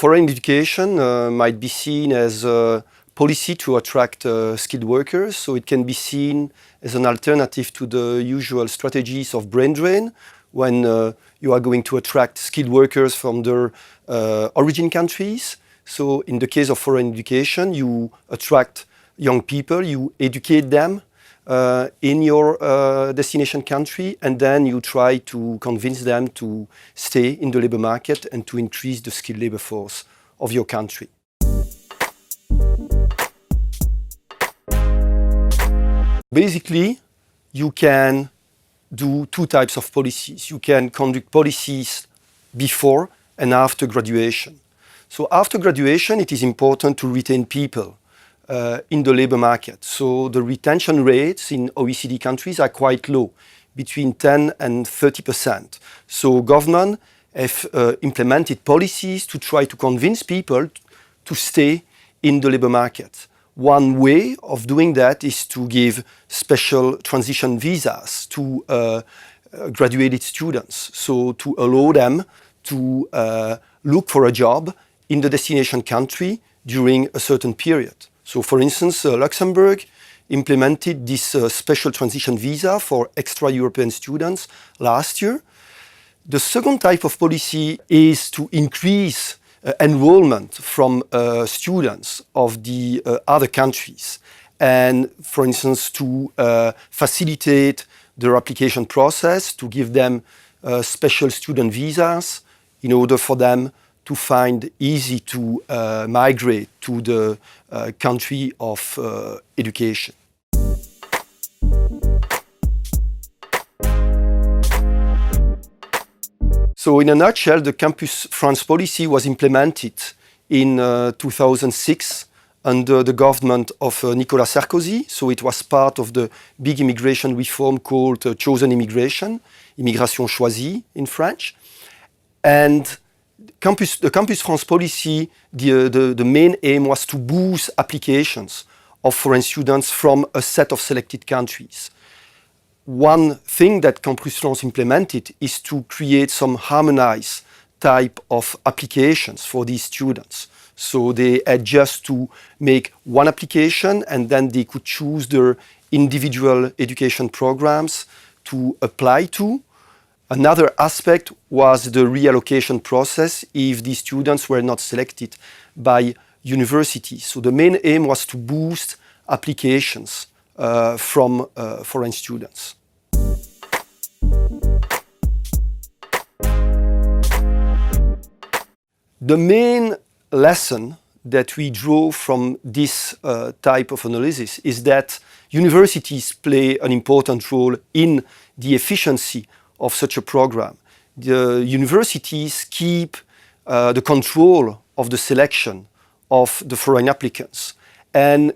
foreign education might be seen as a policy to attract skilled workers. So it can be seen as an alternative to the usual strategies of brain drain when you are going to attract skilled workers from their origin countries. So in the case of foreign education, you attract young people, you educate them in your destination country, and then you try to convince them to stay in the labor market and to increase the skilled labor force of your country. Basically, you can do two types of policies. You can conduct policies before and after graduation. So after graduation, it is important to retain people in the labor market. So the retention rates in OECD countries are quite low, between 10 and 30%. So government have implemented policies to try to convince people to stay in the labor market. One way of doing that is to give special transition visas to graduated students, so to allow them to look for a job in the destination country during a certain period. So for instance, Luxembourg implemented this special transition visa for extra-European students last year. The second type of policy is to increase enrollment from students of the other countries, and for instance to facilitate their application process, to give them special student visas in order for them to find easy to migrate to the country of education. So in a nutshell, the Campus France policy was implemented in 2006 under the government of Nicolas Sarkozy. So it was part of the big immigration reform called chosen immigration, immigration choisie in French. And the Campus France policy, the main aim was to boost applications of foreign students from a set of selected countries. One thing that Campus France implemented is to create some harmonized type of applications for these students. So they had just to make one application, and then they could choose their individual education programs to apply to. Another aspect was the reallocation process if these students were not selected by universities. So the main aim was to boost applications from foreign students. The main lesson that we draw from this type of analysis is that universities play an important role in the efficiency of such a program. The universities keep the control of the selection of the foreign applicants. And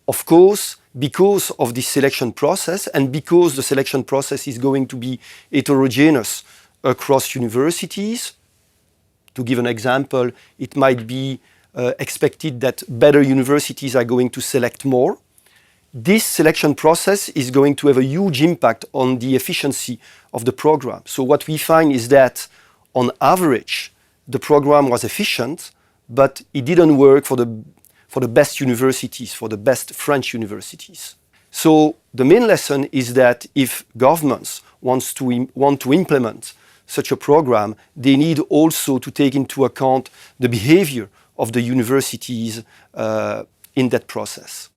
of course, because of this selection process, and because the selection process is going to be heterogeneous across universities, to give an example, it might be expected that better universities are going to select more. This selection process is going to have a huge impact on the efficiency of the program. So what we find is that, on average, the program was efficient, but it didn't work for the best universities, for the best French universities. So the main lesson is that if governments want to implement such a program, they need also to take into account the behavior of the universities in that process.